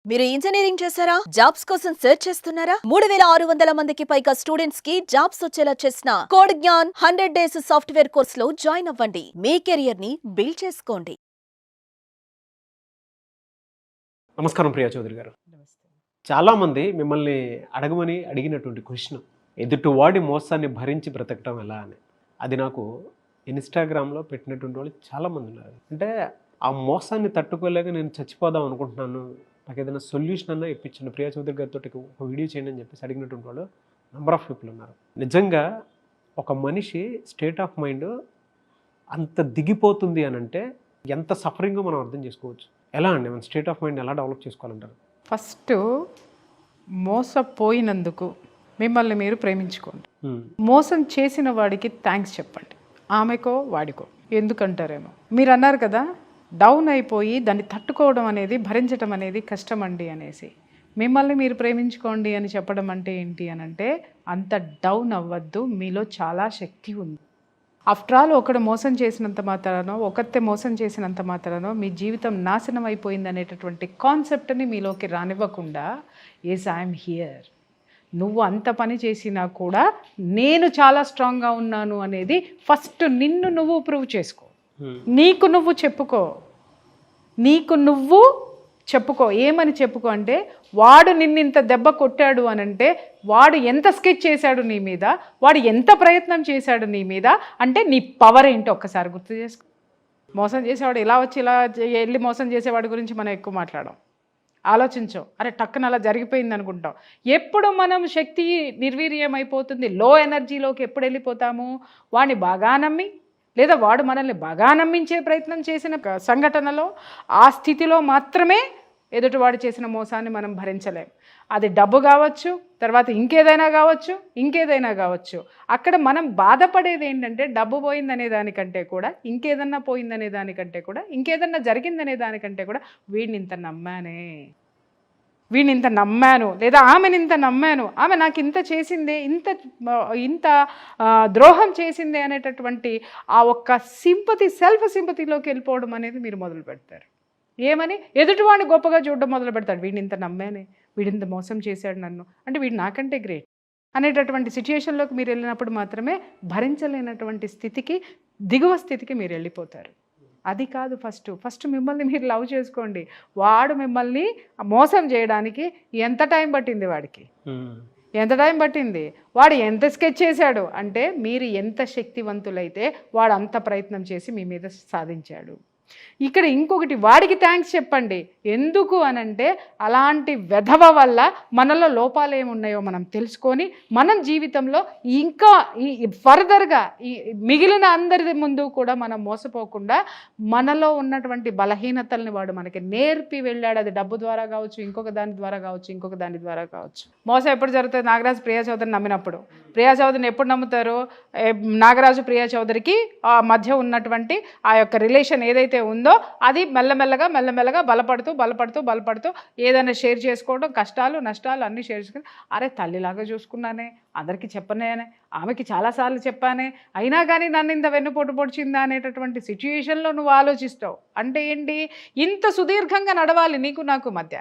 మీరు ఇంజనీరింగ్ చేశారా? జాబ్స్ కోసం సెర్చ్ చేస్తున్నారా? 3600 మందికి పైగా స్టూడెంట్స్ కి జాబ్స్ వచ్చేలా చేసిన code Gyan 100 days software course లో జాయిన్ అవ్వండి. మీ కెరియర్ ని బిల్డ్ చేసుకోండి. నమస్కారం ప్రియా చౌదరి గారు. చాలామంది మిమ్మల్ని అడిగినటువంటి క్వశ్చన్, ఎదుటివాడి మోసాన్ని భరించి బ్రతకటం ఎలా అని. అది నాకు ఇన్స్టాగ్రామ్లో పెట్టినటువంటి వాళ్ళు చాలామంది ఉన్నారు. అంటే ఆ మోసాన్ని తట్టుకోలేక నేను చచ్చిపోదాం అనుకుంటున్నాను, నాకు ఏదైనా సొల్యూషన్ అన్నా ఇప్పించండి ప్రియా చౌదరి గారితో ఒక వీడియో చేయండి అని చెప్పేసి అడిగినటువంటి వాళ్ళు నెంబర్ ఆఫ్ పీపుల్ ఉన్నారు. నిజంగా ఒక మనిషి స్టేట్ ఆఫ్ మైండ్ అంత దిగిపోతుంది అని అంటే ఎంత సఫరింగో మనం అర్థం చేసుకోవచ్చు. ఎలా అండి మన స్టేట్ ఆఫ్ మైండ్ ఎలా డెవలప్ చేసుకోవాలంటారు? ఫస్ట్ మోసపోయినందుకు మిమ్మల్ని మీరు ప్రేమించుకోండి. మోసం చేసిన వాడికి థ్యాంక్స్ చెప్పండి, ఆమెకో వాడికో. ఎందుకంటారేమో మీరు అన్నారు కదా, డౌన్ అయిపోయి దాన్ని తట్టుకోవడం అనేది, భరించడం అనేది కష్టం అండి అనేసి. మిమ్మల్ని మీరు ప్రేమించుకోండి అని చెప్పడం అంటే ఏంటి అని అంటే, అంత డౌన్ అవ్వద్దు, మీలో చాలా శక్తి ఉంది. ఆఫ్టర్ ఆల్ ఒకడు మోసం చేసినంత మాత్రానో, ఒకతే మోసం చేసినంత మాత్రానో మీ జీవితం నాశనం అయిపోయింది అనేటటువంటి కాన్సెప్ట్ని మీలోకి రానివ్వకుండా, ఎస్ ఐఎమ్ హియర్, నువ్వు అంత పని చేసినా కూడా నేను చాలా స్ట్రాంగ్గా ఉన్నాను అనేది ఫస్ట్ నిన్ను నువ్వు ప్రూవ్ చేసుకో. నీకు నువ్వు చెప్పుకో. ఏమని చెప్పుకో అంటే, వాడు నిన్నింత దెబ్బ కొట్టాడు అని అంటే, వాడు ఎంత స్కెచ్ చేశాడు నీ మీద, వాడు ఎంత ప్రయత్నం చేశాడు నీ మీద అంటే, నీ పవర్ ఏంటో ఒక్కసారి గుర్తు చేసుకో. మోసం చేసేవాడు ఇలా వచ్చి ఇలా వెళ్ళి మోసం చేసేవాడి గురించి మనం ఎక్కువ మాట్లాడాం. ఆలోచించాం, అరే టక్కున అలా జరిగిపోయింది అనుకుంటాం. ఎప్పుడు మనం శక్తి నిర్వీర్యం అయిపోతుంది, లో ఎనర్జీలోకి ఎప్పుడు వెళ్ళిపోతాము, వాడిని బాగా నమ్మి లేదా వాడు మనల్ని బాగా నమ్మించే ప్రయత్నం చేసిన సంఘటనలో, ఆ స్థితిలో మాత్రమే ఎదుటివాడు చేసిన మోసాన్ని మనం భరించలేం. అది డబ్బు కావచ్చు, తర్వాత ఇంకేదైనా కావచ్చు. అక్కడ మనం బాధపడేది ఏంటంటే, డబ్బు పోయిందనే దానికంటే కూడా, ఇంకేదన్నా పోయిందనే దానికంటే కూడా, ఇంకేదన్నా జరిగిందనే దానికంటే కూడా, వీడిని ఇంత నమ్మాను లేదా ఆమెని ఇంత నమ్మాను, ఆమె నాకు ఇంత చేసిందే, ఇంత ద్రోహం చేసిందే అనేటటువంటి ఆ ఒక్క సెల్ఫ్ సింపతిలోకి వెళ్ళిపోవడం అనేది మీరు మొదలు పెడతారు. ఏమని? ఎదుటివాడిని గొప్పగా చూడడం మొదలు పెడతాడు. వీడిని ఇంత నమ్మానే, వీడింత మోసం చేశాడు నన్ను అంటే, వీడు నాకంటే గ్రేట్ అనేటటువంటి సిచ్యుయేషన్లోకి మీరు వెళ్ళినప్పుడు మాత్రమే భరించలేనటువంటి స్థితికి, దిగువ స్థితికి మీరు వెళ్ళిపోతారు. అది కాదు, ఫస్ట్ మిమ్మల్ని మీరు లవ్ చేసుకోండి. వాడు మిమ్మల్ని మోసం చేయడానికి ఎంత టైం పట్టింది వాడు ఎంత స్కెచ్ చేశాడు అంటే, మీరు ఎంత శక్తివంతులైతే వాడు అంత ప్రయత్నం చేసి మీ మీద సాధించాడు. ఇక్కడ ఇంకొకటి, వాడికి థ్యాంక్స్ చెప్పండి. ఎందుకు అనంటే, అలాంటి వెధవ వల్ల మనలో లోపాలు ఏమున్నాయో మనం తెలుసుకొని, మనం జీవితంలో ఇంకా ఫర్దర్గా మిగిలిన అందరి ముందు కూడా మనం మోసపోకుండా, మనలో ఉన్నటువంటి బలహీనతల్ని వాడు మనకి నేర్పి వెళ్ళాడు. అది డబ్బు ద్వారా కావచ్చు, ఇంకొక దాని ద్వారా కావచ్చు. మోసం ఎప్పుడు జరుగుతుంది? నాగరాజు ప్రియా చౌదరిని నమ్మినప్పుడు. ప్రియా చౌదరిని ఎప్పుడు నమ్ముతారు? నాగరాజు ప్రియా చౌదరికి మధ్య ఉన్నటువంటి ఆ యొక్క రిలేషన్ ఏదైతే ఉందో, అది మెల్లమెల్లగా బలపడుతూ ఏదైనా షేర్ చేసుకోవడం, కష్టాలు నష్టాలు అన్నీ షేర్ చేసుకుని, అరే తల్లిలాగా చూసుకున్నానే, అందరికీ చెప్పనే, ఆమెకి చాలాసార్లు చెప్పానే, అయినా కానీ నన్ను ఇంత వెన్నుపోటు పొడిచిందా అనేటటువంటి సిచ్యుయేషన్లో నువ్వు ఆలోచిస్తావు. అంటే ఏంటి? ఇంత సుదీర్ఘంగా నడవాలి నీకు నాకు మధ్య.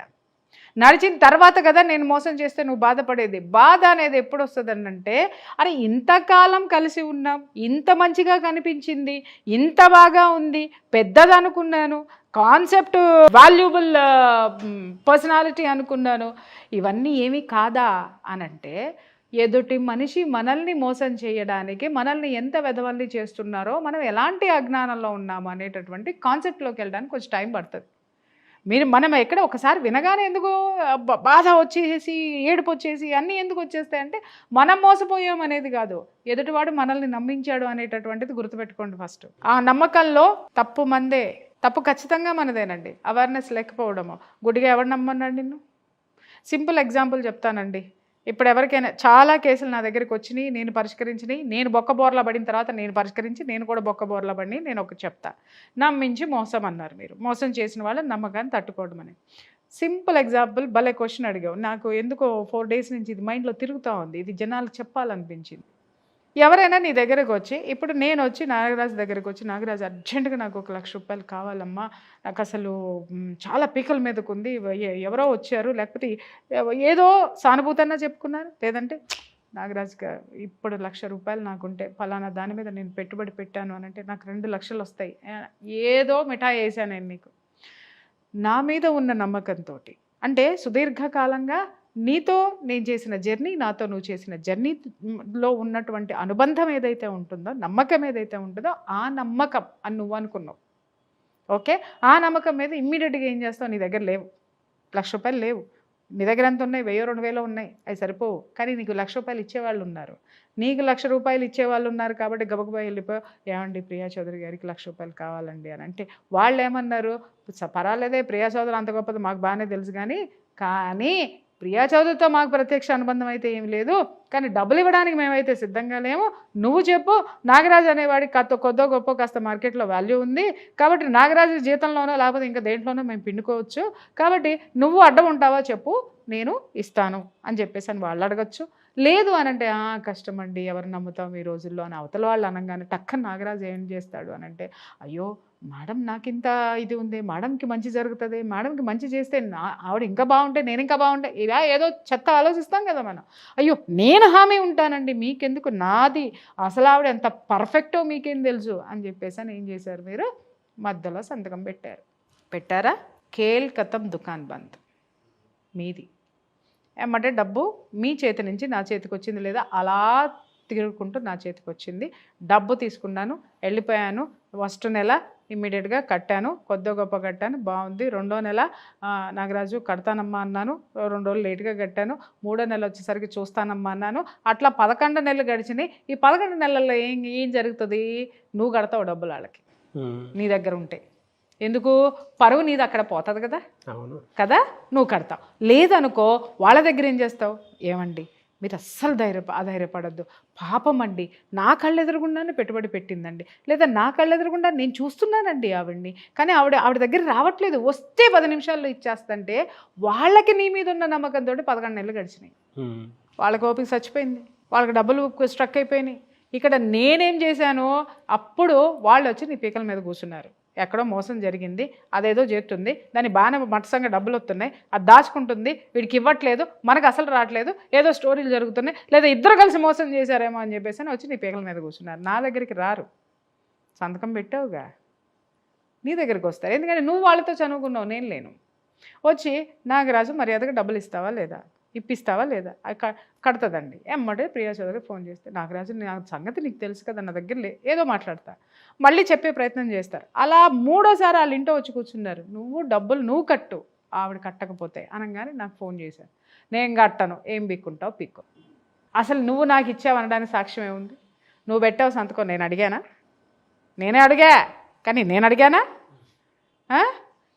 నడిచిన తర్వాత కదా నేను మోసం చేస్తే నువ్వు బాధపడేది. బాధ అనేది ఎప్పుడు వస్తుంది అంటే, అరే ఇంతకాలం కలిసి ఉన్నాం, ఇంత మంచిగా కనిపించింది, ఇంత బాగా ఉంది, పెద్దదనుకున్నాను, కాన్సెప్ట్ వాల్యుబుల్ పర్సనాలిటీ అనుకున్నాను, ఇవన్నీ ఏమీ కాదా అనంటే, ఎదుటి మనిషి మనల్ని మోసం చేయడానికి మనల్ని ఎంత వెధవల్ని చేస్తున్నారో, మనం ఎలాంటి అజ్ఞానంలో ఉన్నాము అనేటటువంటి కాన్సెప్ట్లోకి వెళ్ళడానికి కొంచెం టైం పడుతుంది. మనం ఎక్కడ ఒకసారి వినగానే ఎందుకు బాధ వచ్చేసి, ఏడుపు వచ్చేసి అన్నీ ఎందుకు వచ్చేస్తాయంటే, మనం మోసపోయాం అనేది కాదు, ఎదుటివాడు మనల్ని నమ్మించాడు అనేటటువంటిది గుర్తుపెట్టుకోండి. ఫస్ట్ ఆ నమ్మకంలో తప్పు ఖచ్చితంగా మనదేనండి. అవేర్నెస్ లేకపోవడము. గుడిగా ఎవరు నమ్మన్నాడు నిన్ను? సింపుల్ ఎగ్జాంపుల్ చెప్తానండి. ఇప్పుడు ఎవరికైనా చాలా కేసులు నా దగ్గరికి వచ్చినాయి, నేను పరిష్కరించినాయి, నేను బొక్కబోర్లా పడిన తర్వాత నేను పరిష్కరించి, నేను కూడా బొక్కబోర్లా పడి నేను ఒకటి చెప్తా. నమ్మించి మోసం అన్నారు మీరు. మోసం చేసిన వాళ్ళ నమ్మకాన్ని తట్టుకోవడం అని సింపుల్ ఎగ్జాంపుల్. భలే క్వశ్చన్ అడిగావు. నాకు ఎందుకో 4 days నుంచి ఇది మైండ్లో తిరుగుతూ ఉంది, ఇది జనాలకు చెప్పాలనిపించింది. ఎవరైనా నీ దగ్గరకు వచ్చి ఇప్పుడు నేను వచ్చి నాగరాజు దగ్గరకు వచ్చి నాగరాజు అర్జెంటుగా నాకు 1,00,000 రూపాయలు కావాలమ్మా, నాకు అసలు చాలా పీకల మీదకు ఉంది, ఎవరో వచ్చారు, లేకపోతే ఏదో సానుభూతన్నా చెప్పుకున్నారు, లేదంటే నాగరాజుగా ఇప్పుడు 1,00,000 రూపాయలు నాకుంటే ఫలానా దాని మీద నేను పెట్టుబడి పెట్టాను అని అంటే నాకు 2 లక్షలు వస్తాయి, ఏదో మిఠాయి వేసాను నేను నీకు, నా మీద ఉన్న నమ్మకంతో, అంటే సుదీర్ఘకాలంగా నీతో నేను చేసిన జర్నీ, నాతో నువ్వు చేసిన జర్నీలో ఉన్నటువంటి అనుబంధం ఏదైతే ఉంటుందో, నమ్మకం ఏదైతే ఉంటుందో, ఆ నమ్మకం అని నువ్వు అనుకున్నావు. ఓకే, ఆ నమ్మకం మీద ఇమ్మీడియట్గా ఏం చేస్తావు, నీ దగ్గర లేవు, 1,00,000 రూపాయలు లేవు, నీ దగ్గర ఎంత ఉన్నాయి, 1000 2,000 ఉన్నాయి, అవి సరిపోవు, కానీ నీకు 1,00,000 రూపాయలు ఇచ్చేవాళ్ళు ఉన్నారు, నీకు 1,00,000 రూపాయలు ఇచ్చేవాళ్ళు ఉన్నారు కాబట్టి గబగబా వెళ్ళిపోయావు, ఏమండి ప్రియా చౌదరి గారికి 1,00,000 రూపాయలు కావాలండి అని అంటే వాళ్ళు ఏమన్నారు, పర్వాలేదే ప్రియా చౌదరి అంత గొప్పది మాకు బాగానే తెలుసు, కానీ ప్రియా చౌదరితో మాకు ప్రత్యక్ష అనుబంధం అయితే ఏమి లేదు, కానీ డబ్బులు ఇవ్వడానికి మేమైతే సిద్ధంగా లేము, నువ్వు చెప్పు, నాగరాజు అనేవాడికి కొద్దో గొప్ప కాస్త మార్కెట్లో వాల్యూ ఉంది కాబట్టి నాగరాజు జీతంలోనో లేకపోతే ఇంకా దేంట్లోనో మేము పిండుకోవచ్చు, కాబట్టి నువ్వు అడ్డం ఉంటావా చెప్పు, నేను ఇస్తాను అని చెప్పేసి అని వాళ్ళు అడగచ్చు. లేదు అని అంటే కష్టం అండి, ఎవరు నమ్ముతాం ఈ రోజుల్లో అని అవతల వాళ్ళు అనగానే టక్కన నాగరాజు ఏం చేస్తాడు అని అంటే, అయ్యో మేడం నాకు ఇంత ఇది ఉంది, మేడంకి మంచి జరుగుతుంది, మేడంకి మంచి చేస్తే ఆవిడ ఇంకా బాగుంటే నేను ఇంకా బాగుంటే, ఇలా ఏదో చెత్త ఆలోచిస్తాం కదా మనం. అయ్యో నేను హామీ ఉంటానండి, మీకెందుకు, నాది అసలు ఆవిడ ఎంత పర్ఫెక్టో మీకేం తెలుసు అని చెప్పేసి అని ఏం చేశారు మీరు, మధ్యలో సంతకం పెట్టారా, కేల్ కతం దుకాన్ బంద్ మీది. ఏమంటే డబ్బు మీ చేతి నుంచి నా చేతికి వచ్చింది, లేదా అలా తిరుగుకుంటూ నా చేతికి వచ్చింది, డబ్బు తీసుకున్నాను, వెళ్ళిపోయాను, ఫస్ట్ నెల ఇమ్మీడియట్గా కట్టాను, కొద్ది గొప్ప కట్టాను, బాగుంది, 2వ నెల నాగరాజు కడతానమ్మా అన్నాను, 2 రోజులు లేట్గా కట్టాను, 3వ నెల వచ్చేసరికి చూస్తానమ్మా అన్నాను, అట్లా 11 నెలలు గడిచినాయి. ఈ 11 నెలల్లో ఏం జరుగుతుంది, నువ్వు కడతావు డబ్బులు వాళ్ళకి నీ దగ్గర ఉంటే, ఎందుకు పరువు నీది అక్కడ పోతుంది కదా, కదా నువ్వు కడతావు. లేదనుకో వాళ్ళ దగ్గర ఏం చేస్తావు, ఏమండి మీరు అస్సలు అధైర్యపడద్దు, పాపం అండి నా కళ్ళు ఎదురుగుండానే పెట్టుబడి పెట్టిందండి, లేదా నా కళ్ళు ఎదురుగుండా నేను చూస్తున్నానండి ఆవిడ్ని, కానీ ఆవిడ దగ్గర రావట్లేదు, వస్తే 10 నిమిషాల్లో ఇచ్చేస్తంటే వాళ్ళకి నీ మీద ఉన్న నమ్మకంతో 11 నెలలు గడిచినాయి, వాళ్ళకి ఓపిక చచ్చిపోయింది, వాళ్ళకి డబ్బులు స్ట్రక్ అయిపోయినాయి. ఇక్కడ నేనేం చేశాను, అప్పుడు వాళ్ళు వచ్చి నీ పీకల మీద కూర్చున్నారు, ఎక్కడో మోసం జరిగింది, అదేదో చేస్తుంది, దాని బాగానే మట్టసంగా డబ్బులు వస్తున్నాయి, అది దాచుకుంటుంది, వీడికి ఇవ్వట్లేదు, మనకు అసలు రావట్లేదు, ఏదో స్టోరీలు జరుగుతున్నాయి, లేదా ఇద్దరు కలిసి మోసం చేశారేమో అని చెప్పేసి అని వచ్చి నీ పీకల మీద కూర్చున్నారు. నా దగ్గరికి రారు, సంతకం పెట్టావుగా నీ దగ్గరికి వస్తారు, ఎందుకంటే నువ్వు వాళ్ళతో చదువుకున్నావు, నేను లేను. వచ్చి నాగరాజు మర్యాదగా డబ్బులు ఇస్తావా లేదా, ఇప్పిస్తావా లేదా, కడతదండి. ఎమ్మడే ప్రియా చౌదరికి ఫోన్ చేస్తే, నాగరాజు నా సంగతి నీకు తెలుసు కదా, నా దగ్గర ఏదో మాట్లాడతా, మళ్ళీ చెప్పే ప్రయత్నం చేస్తారు. అలా 3వసారి వాళ్ళ ఇంట్లో వచ్చి కూర్చున్నారు, నువ్వు కట్టు, ఆవిడ కట్టకపోతే అనగానే నాకు ఫోన్ చేశాను, నేను కట్టను, ఏం పిక్కుంటావు పిక్కు, అసలు నువ్వు నాకు ఇచ్చావు అనడానికి సాక్ష్యం ఏముంది, నువ్వు పెట్టావు సంతకం, నేను అడిగానా, నేనే అడిగా, కానీ నేను అడిగానా,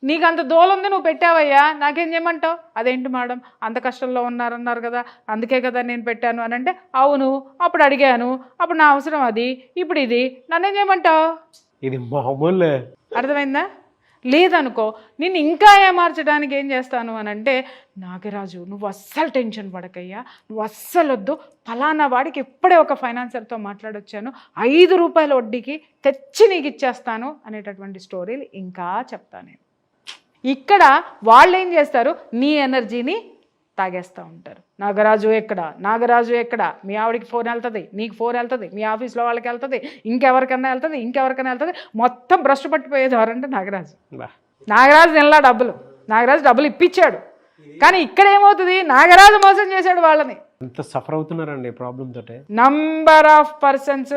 నీకు అంత దోలుంది నువ్వు పెట్టావయ్యా, నాకేం చేయమంటావు, అదేంటి మేడం అంత కష్టంలో ఉన్నారన్నారు కదా, అందుకే కదా నేను పెట్టాను అని అంటే, అవును అప్పుడు అడిగాను, అప్పుడు నా అవసరం అది, ఇప్పుడు ఇది, నన్నేం చేయమంటావు, ఇది మామూలే, అర్థమైందా. లేదనుకో నిన్ను ఇంకా ఏమార్చడానికి ఏం చేస్తాను అని అంటే, నాగరాజు నువ్వు అస్సలు టెన్షన్ పడకయ్యా, నువ్వు అస్సలు వద్దు, ఫలానా వాడికి ఇప్పుడే ఒక ఫైనాన్సర్తో మాట్లాడొచ్చాను, 5 రూపాయల వడ్డీకి తెచ్చి నీకు ఇచ్చేస్తాను అనేటటువంటి స్టోరీలు ఇంకా చెప్తాను నేను. ఇక్కడ వాళ్ళు ఏం చేస్తారు, నీ ఎనర్జీని తాగేస్తూ ఉంటారు. నాగరాజు ఎక్కడ, మీ ఆవిడికి ఫోన్ వెళ్తుంది, నీకు ఫోన్ వెళ్తుంది, మీ ఆఫీస్లో వాళ్ళకి వెళ్తుంది, ఇంకెవరికైనా వెళ్తుంది, మొత్తం భ్రష్టు పట్టిపోయేది ఎవరంటే నాగరాజు నెల నాగరాజు డబ్బులు ఇప్పించాడు, కానీ ఇక్కడ ఏమవుతుంది, నాగరాజు మోసం చేశాడు వాళ్ళని. ఎంత సఫర్ అవుతున్నారండి ప్రాబ్లం తోటే, నంబర్ ఆఫ్ పర్సన్స్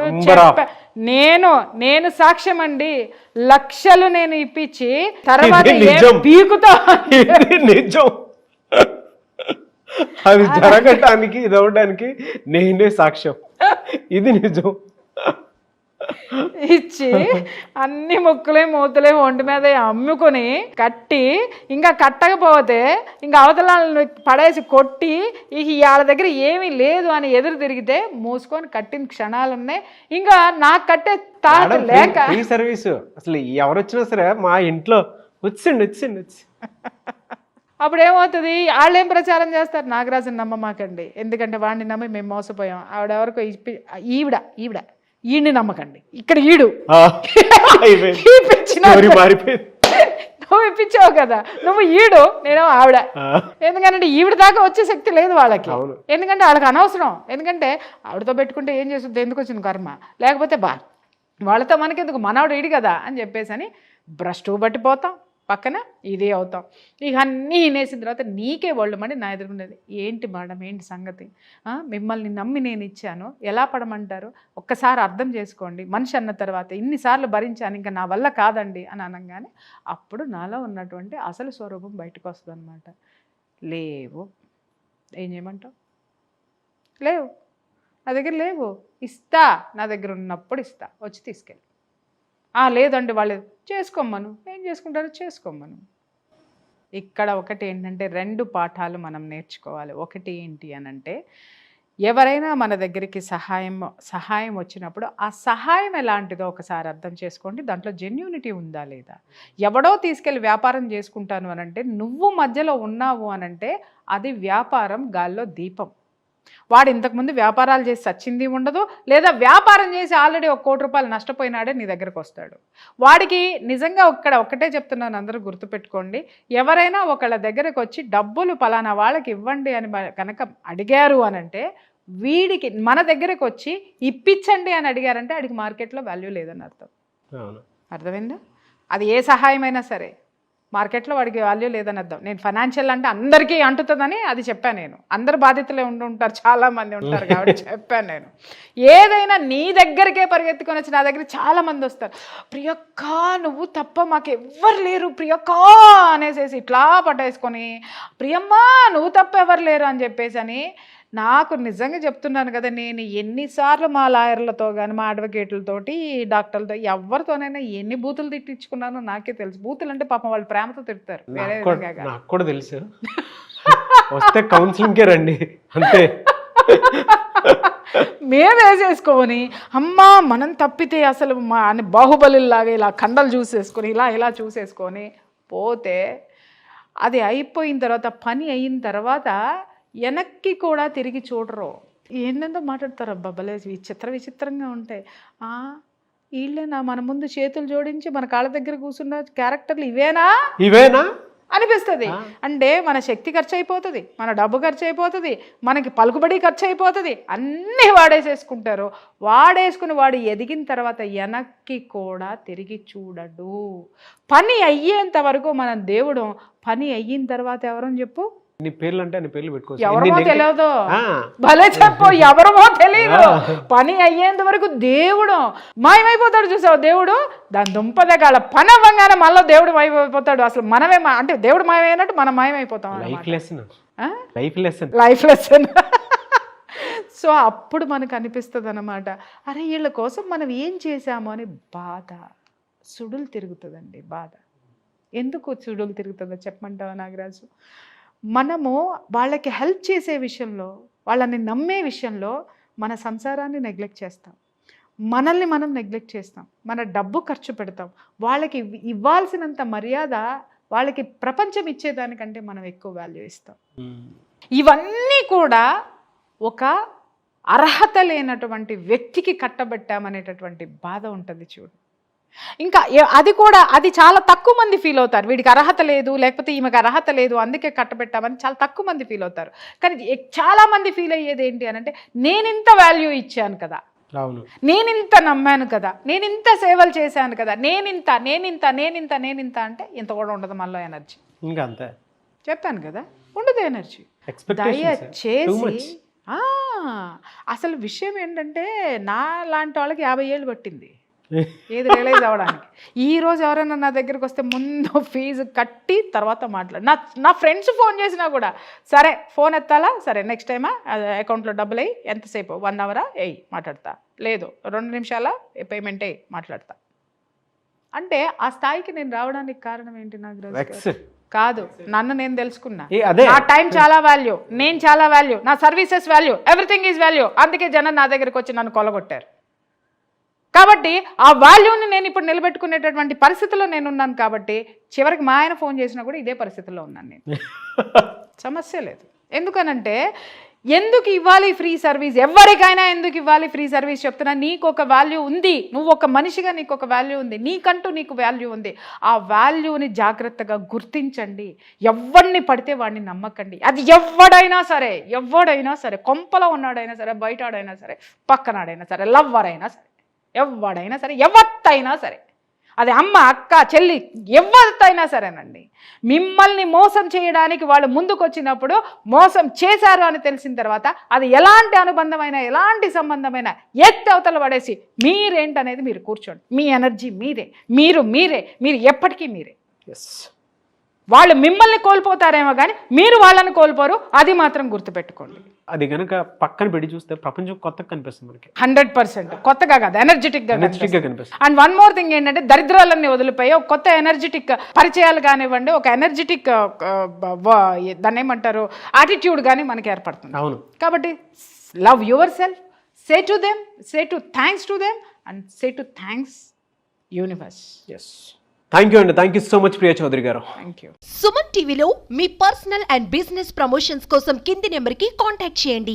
నేను సాక్ష్యం అండి, లక్షలు నేను ఇప్పించి తర్వాత పీకుతా, నిజం అది జరగటానికి ఇది అవడానికి నేనే సాక్ష్యం, ఇది నిజం. ఇచ్చి అన్ని ముక్కులే మూతులే ఒంటి మీద అమ్ముకొని కట్టి, ఇంకా కట్టకపోతే ఇంకా అవతల పడేసి కొట్టి, ఇక వాళ్ళ దగ్గర ఏమీ లేదు అని ఎదురు తిరిగితే మూసుకొని కట్టిన క్షణాలు ఉన్నాయి. ఇంకా నాకు కట్టే తాత లేక ఈ సర్వీసు అసలు ఎవరు వచ్చినా సరే మా ఇంట్లో వచ్చిండు అప్పుడు ఏమవుతుంది, వాళ్ళు ఏం ప్రచారం చేస్తారు, నాగరాజుని నమ్మమాకండి, ఎందుకంటే వాడిని నమ్మి మేము మోసపోయాం, ఆవిడెవరికో ఈయన్ని నమ్మకండి, ఇక్కడ ఈడు నువ్వు ఇప్పించావు కదా, నువ్వు ఈడు, నేనేమో ఆవిడ. ఎందుకంటే ఈవిడ దాకా వచ్చే శక్తి లేదు వాళ్ళకి, ఎందుకంటే వాళ్ళకి అనవసరం. ఎందుకంటే ఆవిడతో పెట్టుకుంటే ఏం చేస్తుంది, ఎందుకు వచ్చిన కర్మ, లేకపోతే వాళ్ళతో మనకెందుకు, మనవాడు ఈడు కదా అని చెప్పేసి అని భ్రష్టు పట్టిపోతాం, పక్కన ఇదే అవుతాం. ఇక అన్నీ వినేసిన తర్వాత నీకే వాళ్ళు మళ్ళీ నా ఎదుర్కొనేది, ఏంటి మేడం ఏంటి సంగతి, మిమ్మల్ని నమ్మి నేను ఇచ్చాను, ఎలా పడమంటారు, ఒక్కసారి అర్థం చేసుకోండి, మనిషి అన్న తర్వాత ఇన్నిసార్లు భరించాను, ఇంకా నా వల్ల కాదండి అని అనగానే అప్పుడు నాలో ఉన్నటువంటి అసలు స్వరూపం బయటకు వస్తుంది అనమాట. లేవు, ఏం చేయమంటావు, లేవు నా దగ్గర, లేవు, ఇస్తా, నా దగ్గర ఉన్నప్పుడు ఇస్తా, వచ్చి తీసుకెళ్ళి. లేదండి వాళ్ళు చేసుకోమను, ఏం చేసుకుంటారో చేసుకోమను. ఇక్కడ ఒకటి ఏంటంటే 2 పాఠాలు మనం నేర్చుకోవాలి. ఒకటి ఏంటి అనంటే, ఎవరైనా మన దగ్గరికి సహాయం వచ్చినప్పుడు ఆ సహాయం ఎలాంటిదో ఒకసారి అర్థం చేసుకోండి, దాంట్లో జెన్యూనిటీ ఉందా లేదా. ఎవడో తీసుకెళ్ళి వ్యాపారం చేసుకుంటాను అనంటే, నువ్వు మధ్యలో ఉన్నావు అనంటే అది వ్యాపారం గాల్లో దీపం. వాడు ఇంతకుముందు వ్యాపారాలు చేసి సచ్చింది ఉండదు, లేదా వ్యాపారం చేసి ఆల్రెడీ 1 కోటి రూపాయలు నష్టపోయినాడే నీ దగ్గరకు వస్తాడు. వాడికి నిజంగా ఒక్కటే చెప్తున్నాను, అందరూ గుర్తుపెట్టుకోండి, ఎవరైనా ఒకళ్ళ దగ్గరకు వచ్చి డబ్బులు పలానా వాళ్ళకి ఇవ్వండి అని కనుక అడిగారు అనంటే, వీడికి మన దగ్గరకు వచ్చి ఇప్పించండి అని అడిగారంటే వాడికి మార్కెట్లో వాల్యూ లేదని అర్థం. అర్థమైందా? అది ఏ సహాయమైనా సరే మార్కెట్లో వాడికి వాల్యూ లేదని అర్థం. నేను ఫైనాన్షియల్ అంటే అందరికీ అంటుతుందని అది చెప్పాను నేను. అందరు బాధితులే ఉంటారు, చాలామంది ఉంటారు కాబట్టి చెప్పాను నేను. ఏదైనా నీ దగ్గరికే పరిగెత్తుకొని వచ్చి, నా దగ్గర చాలామంది వస్తారు, ప్రియక్క నువ్వు తప్ప మాకు ఎవ్వరు లేరు ప్రియక్క అనేసేసి ఇట్లా పట్టేసుకొని, ప్రియమ్మ నువ్వు తప్ప ఎవరు లేరు అని చెప్పేసి అని. నాకు నిజంగా చెప్తున్నాను కదా, నేను ఎన్నిసార్లు మా లాయర్లతో కానీ, మా అడ్వకేట్లతోటి, డాక్టర్లతో, ఎవరితోనైనా ఎన్ని బూతులు తిట్టించుకున్నానో నాకే తెలుసు. బూతులు అంటే పాపం వాళ్ళు ప్రేమతో తిడతారు, వేరే విధంగా. నాకు కూడా తెలుసు, వస్తే కౌన్సిలింగ్కే రండి అంతే. మేము వేసేసుకొని అమ్మా మనం తప్పితే అసలు అని బాహుబలిలాగా ఇలా కండలు చూసేసుకొని ఇలా చూసేసుకొని పోతే, అది అయిపోయిన తర్వాత, పని అయిన తర్వాత వెనక్కి కూడా తిరిగి చూడరు. ఏంటంతో మాట్లాడతారు, అబ్బాబలే విచిత్రంగా ఉంటాయి. వీళ్ళేనా మన ముందు చేతులు జోడించి మన కాళ్ళ దగ్గర కూర్చున్న క్యారెక్టర్లు ఇవేనా అనిపిస్తుంది. అంటే మన శక్తి ఖర్చు అయిపోతుంది, మన డబ్బు ఖర్చు అయిపోతుంది, మనకి పలుకుబడి ఖర్చు అయిపోతుంది, అన్నీ వాడేసేసుకుంటారు. వాడేసుకుని వాడు ఎదిగిన తర్వాత వెనక్కి కూడా తిరిగి చూడడు. పని అయ్యేంత వరకు మనం దేవుడు, పని అయిన తర్వాత ఎవరని చెప్పు, నీ పేర్లు అంటే నీ పేర్లు పెట్టుకోవచ్చు, ఎవరమో తెలియదు, భలే చెప్పు, ఎవరమో తెలియదు. పని అయ్యేంత వరకు దేవుడు మాయమైపోతాడు. చూసావు, దేవుడు దాని దుంపదగాల పని అవ్వగానే మళ్ళీ దేవుడు మాయమైపోతాడు. అసలు మనమే అంటే దేవుడు మాయమైనట్టు మనం మాయమైపోతాం. Life lesson. సో అప్పుడు మనకు అనిపిస్తుంది అన్నమాట, అరే వీళ్ళ కోసం మనం ఏం చేశాము అని బాధ, సుడులు తిరుగుతుందండి బాధ. ఎందుకు సుడులు తిరుగుతుందో చెప్పమంటావా నాగరాజు? మనము వాళ్ళకి హెల్ప్ చేసే విషయంలో, వాళ్ళని నమ్మే విషయంలో మన సంసారాన్ని నెగ్లెక్ట్ చేస్తాం, మనల్ని మనం నెగ్లెక్ట్ చేస్తాం, మన డబ్బు ఖర్చు పెడతాం, వాళ్ళకి ఇవ్వాల్సినంత మర్యాద వాళ్ళకి ప్రపంచం ఇచ్చేదానికంటే మనం ఎక్కువ వాల్యూ ఇస్తాం. ఇవన్నీ కూడా ఒక అర్హత లేనటువంటి వ్యక్తికి కట్టబెట్టామనేటటువంటి బాధ ఉంటుంది చూడు. ఇంకా అది చాలా తక్కువ మంది ఫీల్ అవుతారు, వీడికి అర్హత లేదు, లేకపోతే ఈమెకు అర్హత లేదు అందుకే కట్టబెట్టామని చాలా తక్కువ మంది ఫీల్ అవుతారు. కానీ చాలా మంది ఫీల్ అయ్యేది ఏంటి అని అంటే, నేనింత వాల్యూ ఇచ్చాను కదా, నేనింత నమ్మాను కదా, నేనింత సేవలు చేశాను కదా, నేనింత అంటే ఇంత కూడా ఉండదు మనలో ఎనర్జీ. ఇంకా అంతే చెప్పాను కదా, ఉండదు ఎనర్జీ. దయచేసి అసలు విషయం ఏంటంటే, నా లాంటి వాళ్ళకి 50 ఏళ్ళు పట్టింది ఏది రియలైజ్ అవ్వడానికి. ఈరోజు ఎవరైనా నా దగ్గరికి వస్తే ముందు ఫీజు కట్టి తర్వాత మాట్లాడు. నా ఫ్రెండ్స్ ఫోన్ చేసినా కూడా, సరే ఫోన్ ఎత్తాలా, సరే నెక్స్ట్ టైమా అకౌంట్లో డబ్బులు అయ్యి, ఎంతసేపు 1 అవరా మాట్లాడతా, లేదు 2 నిమిషాల పేమెంట్ మాట్లాడతా. అంటే ఆ స్థాయికి నేను రావడానికి కారణం ఏంటి నాకు కాదు, నన్ను నేను తెలుసుకున్నా. నా టైం చాలా వాల్యూ, నేను చాలా వాల్యూ, నా services value, everything is value. అందుకే జనం నా దగ్గరికి వచ్చి నన్ను కొలగొట్టారు. కాబట్టి ఆ వాల్యూని నేను ఇప్పుడు నిలబెట్టుకునేటటువంటి పరిస్థితిలో నేను ఉన్నాను. కాబట్టి చివరికి మా ఆయన ఫోన్ చేసినా కూడా ఇదే పరిస్థితిలో ఉన్నాను నేను. సమస్య లేదు. ఎందుకనంటే ఎందుకు ఇవ్వాలి ఫ్రీ సర్వీస్? ఎవరికైనా ఎందుకు ఇవ్వాలి ఫ్రీ సర్వీస్ చెప్తున్నా. నీకు ఒక వాల్యూ ఉంది, నువ్వు ఒక మనిషిగా నీకు ఒక వాల్యూ ఉంది, నీకంటూ నీకు వాల్యూ ఉంది. ఆ వాల్యూని జాగ్రత్తగా గుర్తించండి. ఎవరిని పడితే వాడిని నమ్మకండి. అది ఎవడైనా సరే, కొంపలో ఉన్నాడైనా సరే, బయటాడైనా సరే, పక్కనాడైనా సరే, లవ్వర్ అయినా సరే, ఎవడైనా సరే, ఎవత్తైనా సరే, అది అమ్మ, అక్క, చెల్లి, ఎవరితైనా సరేనండి. మిమ్మల్ని మోసం చేయడానికి వాళ్ళు ముందుకు వచ్చినప్పుడు మోసం చేశారు అని తెలిసిన తర్వాత అది ఎలాంటి అనుబంధమైన, ఎలాంటి సంబంధమైన ఎత్తి అవతల పడేసి మీరేంటనేది మీరు కూర్చోండి. మీ ఎనర్జీ మీరే, మీరు ఎప్పటికీ మీరే. ఎస్, వాళ్ళు మిమ్మల్ని కోల్పోతారేమో కానీ మీరు వాళ్ళని కోల్పోరు. అది మాత్రం గుర్తుపెట్టుకోండి. అది కనుక పక్కన పెట్టి చూస్తే ప్రపంచం కొత్తగా కనిపిస్తుంది మనకి. 100% కొత్తగా కాదు, ఎనర్జెటిక్గా కనిపిస్తుంది. అండ్ వన్ మోర్ థింగ్ ఏంటంటే దరిద్రాలన్నీ వదిలిపోయి ఒక కొత్త ఎనర్జెటిక్ పరిచయాలు కానివ్వండి, ఒక ఎనర్జెటిక్ దాన్ని ఏమంటారు యాటిట్యూడ్ కానీ మనకి ఏర్పడుతుంది. అవును. కాబట్టి love yourself, say to them, say to thanks to them and say to thanks universe. Yes, thank you అండి. Thank you so much Priya Chowdary garu. Thank you. Suman టీవీలో మీ పర్సనల్ అండ్ బిజినెస్ ప్రమోషన్స్ కోసం కింది నెంబర్కి కాంటాక్ట్ చేయండి.